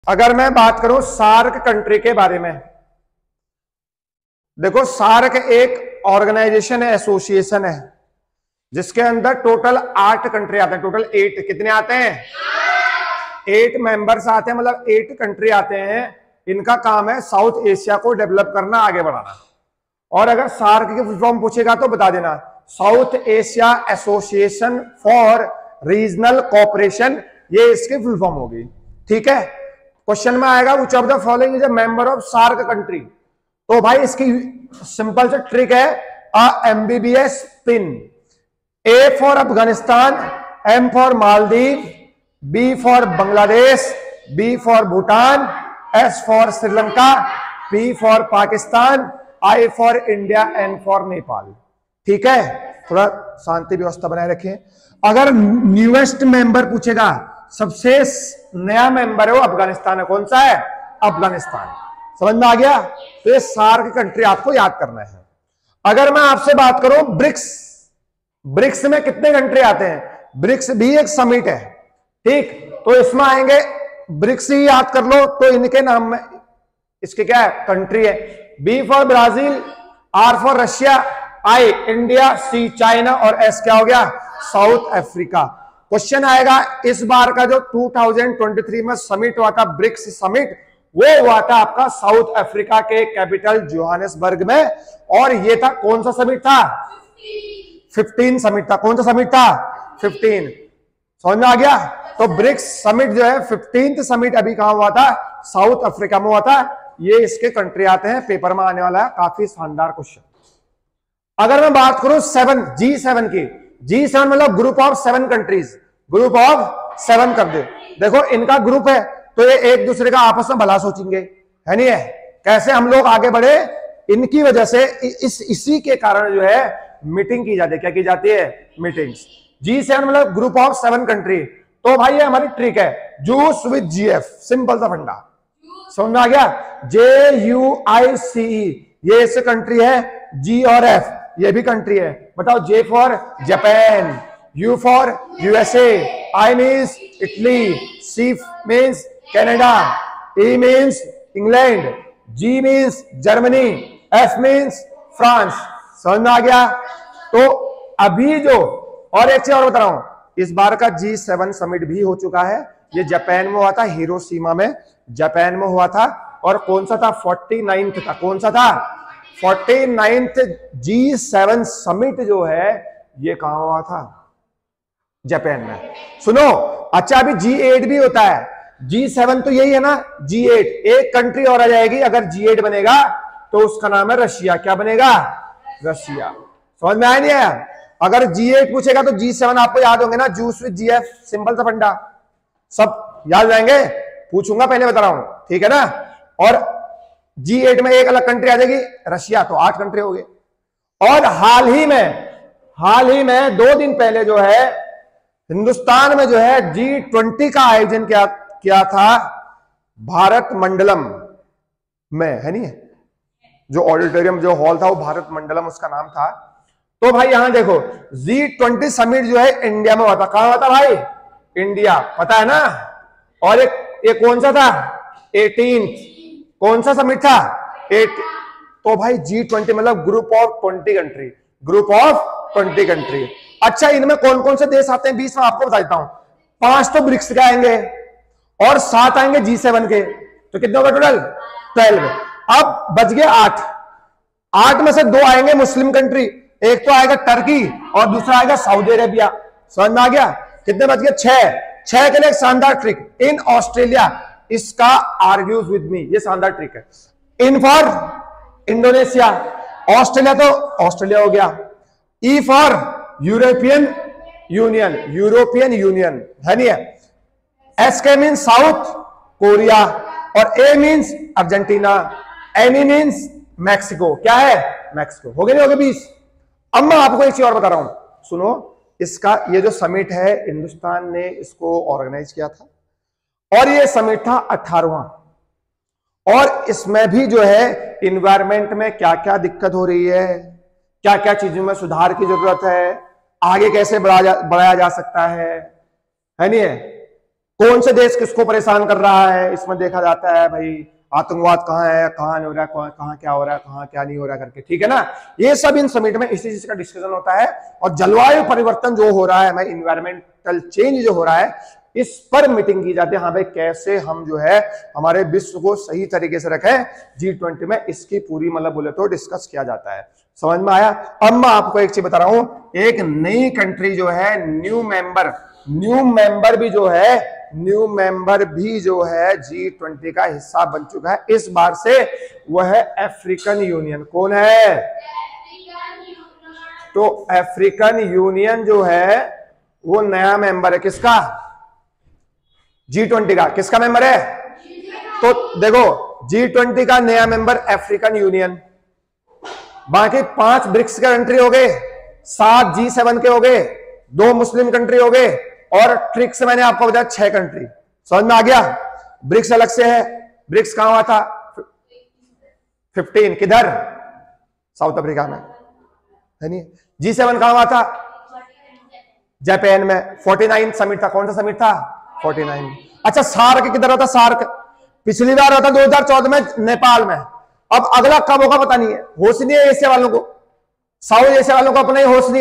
अगर मैं बात करूं सार्क कंट्री के बारे में, देखो सार्क एक ऑर्गेनाइजेशन है, एसोसिएशन है, जिसके अंदर टोटल 8 कंट्री आते हैं। टोटल 8 कितने आते हैं? 8 मेंबर्स आते हैं, मतलब 8 कंट्री आते हैं। इनका काम है साउथ एशिया को डेवलप करना, आगे बढ़ाना। और अगर सार्क की फुल फॉर्म पूछेगा तो बता देना, south Asia association for regional cooperation, ये इसकी फुल फॉर्म होगी। ठीक है, क्वेश्चन में आएगा which of the following is a member of SAARC country. तो भाई इसकी सिंपल से ट्रिक है, MBBS pin. A for Afghanistan, M for Maldives, B for Bangladesh, B for Bhutan, S for Sri Lanka, P for Pakistan, I for India, N for Nepal. ठीक है, थोड़ा शांति व्यवस्था बनाए रखें। अगर न्यूएस्ट मेंबर पूछेगा, सबसे नया मेंबर है वो अफगानिस्तान है। कौन सा है? अफगानिस्तान। समझ में आ गया? तो ये सार्क कंट्री आपको याद करना है। अगर मैं आपसे बात करूं ब्रिक्स, ब्रिक्स में कितने कंट्री आते हैं? ब्रिक्स भी एक समिट है, ठीक, तो इसमें आएंगे, ब्रिक्स ही याद कर लो तो इनके नाम में इसके क्या है? कंट्री है। B for Brazil, R for Russia, I India, C China और एस क्या हो गया? South Africa. क्वेश्चन आएगा, इस बार का जो 2023 में समिट हुआ था, ब्रिक्स समिट, वो हुआ था आपका साउथ अफ्रीका के कैपिटल जोहानिसबर्ग में। और ये था कौन सा समिट था? 15 समिट था। कौन सा समिट था? 15। समझ में आ गया? तो ब्रिक्स समिट जो है 15th समिट अभी कहां हुआ था? साउथ अफ्रीका में हुआ था। ये इसके कंट्री आते हैं, पेपर में आने वाला है, काफी शानदार क्वेश्चन। अगर मैं बात करूं G7 की, G7 मतलब group of 7 countries, group of 7 कर दे। देखो इनका ग्रुप है तो ये एक दूसरे का आपस में भला सोचेंगे, है नहीं है? कैसे हम लोग आगे बढ़े, इनकी वजह से इसी के कारण जो है मीटिंग की जाती है। क्या की जाती है? मीटिंग्स। G7 मतलब ग्रुप ऑफ 7 कंट्री। तो भाई ये हमारी ट्रिक है, जूस विद GF, सिंपल सा फंडा। समझ में आ गया? JUICE ये इससे कंट्री है, G और F ये भी कंट्री है। बताओ, J for Japan, U for USA, I means Italy, C means Canada, E means England, G means Germany, F means France. समझ में आ गया? तो अभी जो, और एक चीज और बता रहा हूं, इस बार का G7 समिट भी हो चुका है। ये जापान में हुआ था, हिरोशिमा में, जापान में हुआ था। और कौन सा था? 49th था। कौन सा था? 49th G7 समिट जो है ये कहां हुआ था? जापान में। सुनो, अच्छा अभी G8 भी होता है। G7 तो यही है ना, G8 एक कंट्री और आ जाएगी। अगर G8 बनेगा तो उसका नाम है रशिया। क्या बनेगा? रशिया। समझ में आया नहीं आया? अगर G8 पूछेगा तो G7 आपको याद होंगे ना, जूस विद GF, सिंपल सा फंडा, सब याद जाएंगे। पूछूंगा, पहले बता रहा हूं, ठीक है ना? और G8 में एक अलग कंट्री आ जाएगी, रशिया, तो 8 कंट्री हो गए। और हाल ही में 2 दिन पहले जो है हिंदुस्तान में जो है G20 का आयोजन किया था भारत मंडलम में, है नहीं? जो ऑडिटोरियम, जो हॉल था वो भारत मंडलम उसका नाम था। तो भाई यहां देखो, G20 समिट जो है इंडिया में हुआ था। कहां हुआ था भाई? इंडिया, पता है ना? और एक कौन सा था? 18th। कौन सा समिट था? 8। तो भाई G20 मतलब group of 20 country, group of 20 country. अच्छा, इनमें कौन कौन से देश आते हैं 20 में आपको बता देता हूं। 5 तो ब्रिक्स के आएंगे और 7 आएंगे G7 के, तो कितने होगा टोटल? 12। अब बच गए 8। 8 में से 2 आएंगे मुस्लिम कंट्री, एक तो आएगा टर्की और दूसरा आएगा सऊदी अरेबिया। समझ में आ गया? कितने बच गए? 6 के लिए एक शानदार ट्रिक, इन ऑस्ट्रेलिया, इसका आर्ग्यूज विद मी, ये शानदार ट्रिक है। इन फॉर इंडोनेशिया, ऑस्ट्रेलिया तो ऑस्ट्रेलिया हो गया। E for European Union, European Union, है नहीं है? S K means South Korea और A means Argentina, M E means Mexico. क्या है? मैक्सिको। हो गए नहीं हो गए 20? अब मैं आपको एक चीज और बता रहा हूं, सुनो। इसका ये जो समिट है हिंदुस्तान ने इसको ऑर्गेनाइज किया था और ये समिट था 18वां। और इसमें भी जो है इन्वायरमेंट में क्या क्या दिक्कत हो रही है, क्या क्या चीजों में सुधार की जरूरत है, आगे कैसे बढ़ाया जा सकता है नहीं है? कौन से देश किसको परेशान कर रहा है, इसमें देखा जाता है भाई आतंकवाद कहाँ है, कहाँ नहीं हो रहा है, कहाँ क्या हो रहा है, कहाँ क्या नहीं हो रहा करके, ठीक है ना। ये सब इन समिट में इसी चीज का डिस्कशन होता है। और जलवायु परिवर्तन जो हो रहा है भाई, इन्वायरमेंटल चेंज जो हो रहा है, इस पर मीटिंग की जाती है। हाँ भाई कैसे हम जो है हमारे विश्व को सही तरीके से रखें, G20 में इसकी पूरी मतलब बोले तो डिस्कस किया जाता है। समझ में आया। अब मैं आपको एक चीज बता रहा हूं, एक नई कंट्री जो है न्यू मेंबर भी जो है G20 का हिस्सा बन चुका है इस बार से, वह है अफ्रीकन यूनियन। कौन है? तो अफ्रीकन यूनियन जो है वो नया मेंबर है। किसका? G20 का। किसका मेंबर है? तो देखो G20 का नया मेंबर अफ्रीकन यूनियन, बाकी 5 ब्रिक्स के कंट्री हो गए, 7 G7 के हो गए, 2 मुस्लिम कंट्री हो गए, और ट्रिक्स से मैंने आपको बताया 6 कंट्री। समझ में आ गया। ब्रिक्स अलग से है। ब्रिक्स कहां हुआ था? 15 किधर? साउथ अफ्रीका में है नहीं। G7 कहां हुआ था? जापान में। 49 समिट था। कौन सा समिट था? 49। अच्छा सार्क किधर होता? सार्क पिछली बार होता 2014 में नेपाल में। अब अगला कब होगा पता नहीं है, होश नहीं है एशिया वालों को, साउथ एशिया वालों को अपना ही होश नहीं है।